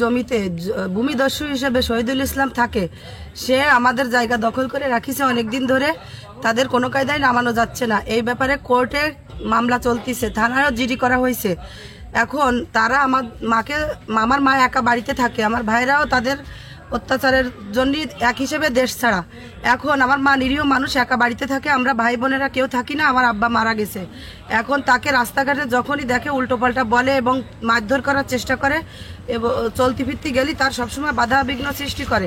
জমিতে ভূমিদস্যু হিসেবে শহীদুল ইসলাম থাকে, সে আমাদের জায়গা দখল করে রাখিছে অনেকদিন ধরে। তাদের কোনো কায়দায় নামানো যাচ্ছে না। এই ব্যাপারে কোর্টে মামলা চলতিছে, থানায়ও জিডি করা হয়েছে। এখন তারা আমার মা একা বাড়িতে থাকে, আমার ভাইরাও তাদের অত্যাচারের জন্য এক হিসেবে দেশ ছাড়া। এখন আমার মা নিরীহ মানুষ একা বাড়িতে থাকে, আমরা ভাই বোনেরা কেউ থাকি না। আমার আব্বা মারা গেছে। এখন তাকে রাস্তাঘাটে যখনই দেখে উল্টোপাল্টা বলে এবং মারধর করার চেষ্টা করে এবং চলতি ফিরতি গেলি তার সবসময় বাধা বিঘ্ন সৃষ্টি করে।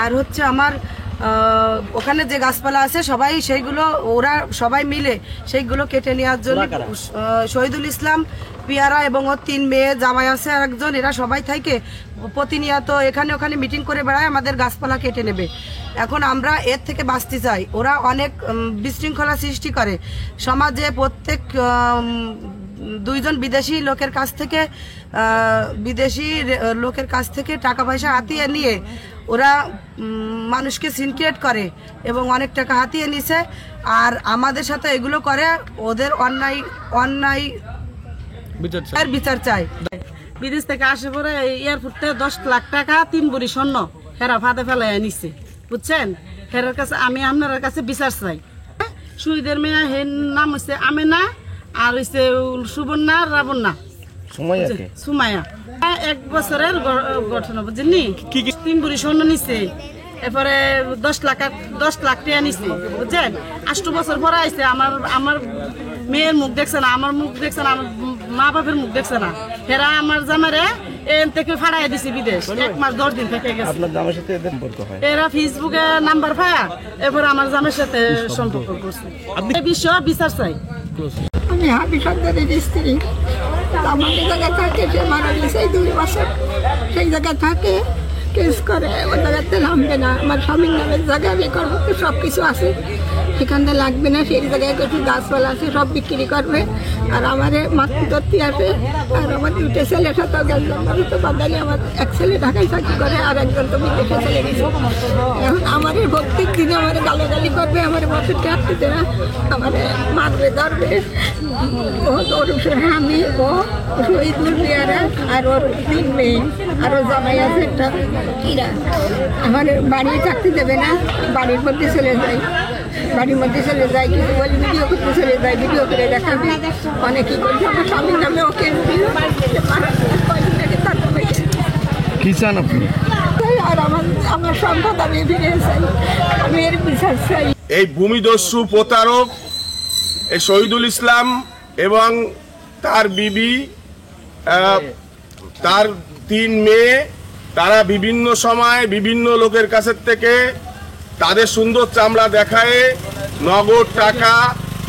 আর হচ্ছে আমার ওখানে যে গাছপালা আছে সবাই সেইগুলো ওরা সবাই মিলে সেইগুলো কেটে নেওয়ার জন্য শহীদুল ইসলাম, পিয়ারা এবং ওর 3 মেয়ে, জামাই আছে আর একজন, এরা সবাই থাকে প্রতিনিয়ত এখানে ওখানে মিটিং করে বেড়ায় আমাদের গাছপালা কেটে নেবে। এখন আমরা এর থেকে বাঁচতে চাই। ওরা অনেক বিশৃঙ্খলা সৃষ্টি করে সমাজে। প্রত্যেক 2 জন বিদেশি লোকের কাছ থেকে টাকা পয়সা হাতিয়ে নিয়ে ওরা মানুষকে সিনক্রিয়েট করে এবং অনেক টাকা হাতিয়ে নিছে। আর আমাদের সাথে এগুলো করে, ওদের অন্যায় বিচার চাই। বিদেশ থেকে আসে পরে এয়ারপোর্টে 10 লাখ টাকা 3 ভরি স্বর্ণ হেরা ফাঁদে ফেলাই নিচ্ছে, বুঝছেন? হেরার কাছে আমি আপনার কাছে বিচার চাই। শহীদের মেয়ে হের নাম হচ্ছে আমেনা, আর হচ্ছে সুবর্ণা রাবণা সুমাইয়া। 1 বছরের ঘটনা, বুঝলি? 3 ভরি স্বর্ণ নিচ্ছে, এরপরে 10 লাখ টাকা নিচ্ছে, বুঝছেন? 8 বছর পরে আইছে। আমার মেয়ের মুখ দেখছে না, আমার মুখ দেখছে না, আমার মা বাপের মুখ দেখছে না। হেরা আমার জামারে এন থেকে ফাড়াই দিছে বিদেশ। 1 মাস 10 দিন থেকে গেছে। আপনার জামার সাথে এদের সম্পর্ক হয়? এরা ফেসবুকে নাম্বার পায়া এরপর আমার জামার সাথে সম্পর্ক করছে। এই বিষয়ে বিচার চাই। আমি হাবি সর্দারের স্ত্রী। আমাদের জায়গায় থাকে, সে মারা গেছে 2 বছর। সেই জায়গায় থাকে, কেস করে, ওই জায়গাতে নামবে না। আমার স্বামীর নামের জায়গায় আমি করবো, সব কিছু আছে, সেখানটা লাগবে না। সেই জায়গায় কিছু গাছপালা আছে, সব বিক্রি করবে। আর আমার মাতৃদত্তি আছে, আর আমার 2টে ছেলের সাথেও গেল তো বাদালি। আমার 1 ছেলে ঢাকায় চাকরি করে, আর একজন তো বিদেশে চলে গেছে। এখন আমার প্রত্যেক দিনে আমার গালাগালি করবে, আমার বছর কাটতে দেবে, আমার মারবে, ধরবে। ওর আমি ও শহীদুল পিয়ারা আর ওর 3 মেয়ে, আর ও জামাই আছে একটা কিরা। আমার বাড়ি থাকতে দেবে না, বাড়ির মধ্যে চলে যাই, কিছু বলি ভিডিও করতে চলে যায়, ভিডিও করে দেখাবে। অনেকেই বলছে আমার স্বামীর নামে ওকে কি চান আপনি? আর আমার সম্পদ আমি ফিরে চাই, আমি এর বিচার চাই। এই ভূমিদস্যু প্রতারক এই শহীদুল ইসলাম এবং তার বিবি, তার 3 মেয়ে, তারা বিভিন্ন সময় বিভিন্ন লোকের কাছের থেকে তাদের সুন্দর চামড়া দেখায় নগদ টাকা,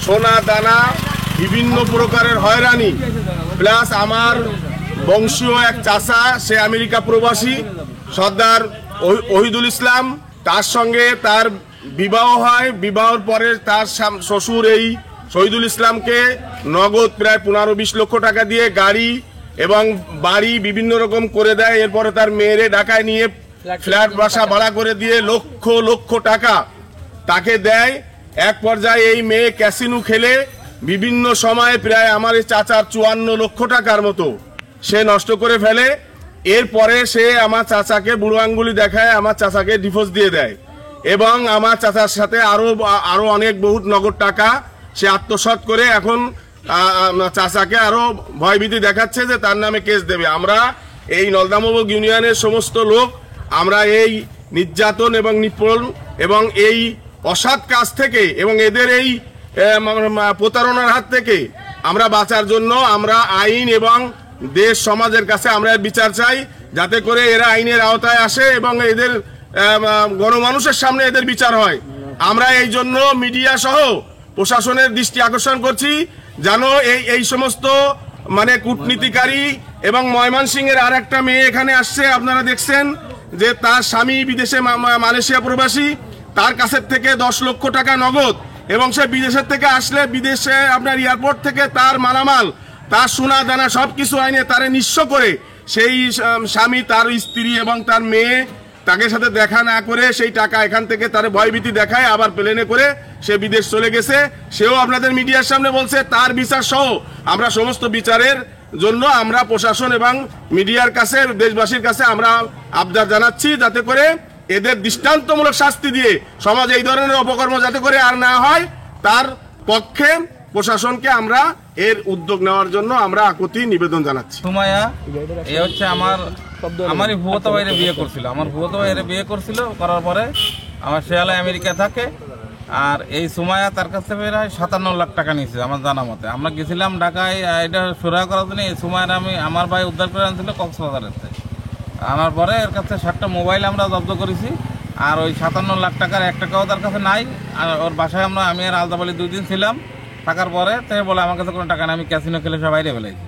সোনা দানা, বিভিন্ন প্রকারের হয়রানি। প্লাস আমার বংশীয় এক চাচা, সে আমেরিকা প্রবাসী, সর্দার ওহিদুল ইসলাম, তার সঙ্গে তার বিবাহ হয়। বিবাহের পরে তার শ্বশুর এই শহীদুল ইসলামকে নগদ প্রায় 15-20 লক্ষ টাকা দিয়ে গাড়ি এবং বাড়ি বিভিন্ন রকম করে দেয়। এরপরে তার মেয়েরে ঢাকায় নিয়ে ফ্ল্যাট বাসা ভাড়া করে দিয়ে লক্ষ লক্ষ টাকা তাকে দেয়। এক পর্যায়ে এই মেয়ে ক্যাসিনো খেলে বিভিন্ন সময়ে প্রায় আমার এই চাচার 54 লক্ষ টাকার মতো সে নষ্ট করে ফেলে। এরপরে সে আমার চাচাকে বুড়ো আঙ্গুলি দেখায়, আমার চাচাকে ডিভোর্স দিয়ে দেয় এবং আমার চাচার সাথে আরো অনেক বহুত নগদ টাকা সে আত্মসাৎ করে এখন চাচাকে আরো ভয়ভীতি দেখাচ্ছে যে তার নামে কেস দেবে। আমরা এই নলদামবক ইউনিয়নের সমস্ত লোক আমরা এই নির্যাতন এবং নিপীড়ন এবং এই অসৎ কাজ থেকে এবং এদের এই প্রতারণার হাত থেকে আমরা বাঁচার জন্য আমরা আইন এবং দেশ সমাজের কাছে আমরা বিচার চাই, যাতে করে এরা আইনের আওতায় আসে এবং এদের গণমানুষের সামনে এদের বিচার হয়। আমরা এই জন্য মিডিয়া সহ প্রশাসনের দৃষ্টি আকর্ষণ করছি যেন এই সমস্ত মানে কূটনীতিকারী এবং ময়মনসিংহের আর একটা মেয়ে এখানে আসছে, আপনারা দেখছেন যে তার স্বামী বিদেশে মালয়েশিয়া প্রবাসী, তার কাছের থেকে 10 লক্ষ টাকা নগদ এবং সে বিদেশের থেকে আসলে বিদেশে আপনার এয়ারপোর্ট থেকে তার মালামাল, তার সোনা দানা সবকিছু আইনে তারে নিঃস্ব করে সেই স্বামী, তার স্ত্রী এবং তার মেয়ে তাকে সাথে দেখা না করে সেই টাকা এখান থেকে তার ভয়ভীতি দেখায় আবার প্লেনে করে সে বিদেশ চলে গেছে। সেও আপনাদের মিডিয়ার সামনে বলছে তার বিচার সহ আমরা সমস্ত বিচারের জন্য আমরা প্রশাসন এবং মিডিয়ার কাছে দেশবাসীর কাছে আমরা আবদার জানাচ্ছি যাতে করে এদের দৃষ্টান্তমূলক শাস্তি দিয়ে সমাজে এই ধরনের অপকর্ম যাতে করে আর না হয় তার পক্ষে প্রশাসনকে আমরা এর উদ্যোগ নেওয়ার জন্য আমরা আকুতি নিবেদন জানাচ্ছি। সুমাইয়া এ হচ্ছে আমারই ভুয়ো ভাইয়ের বিয়ে করছিল, আমার ভুয়ো ভাইয়ের বিয়ে করছিল, করার পরে আমার শেয়ালে আমেরিকা থাকে। আর এই সুমাইয়া তার কাছে প্রায় 57 লাখ টাকা নিয়েছে আমার জানা মতে। আমরা গেছিলাম ঢাকায় এটা সুরাহা করার জন্য। এই সুমাইয়ার আমার ভাই উদ্ধার করে আনছিল কক্সবাজারের থেকে। আনার পরে এর কাছে 7টা মোবাইল আমরা জব্দ করেছি। আর ওই 57 লাখ টাকার 1 টাকাও তার কাছে নাই। আর ওর বাসায় আমি আর আলতাফ আলী 2 দিন ছিলাম। থাকার পরে তাই বলে আমার কাছে কোনো টাকা নেই, আমি ক্যাসিনো খেলে সব বাইরে ফেলেছি।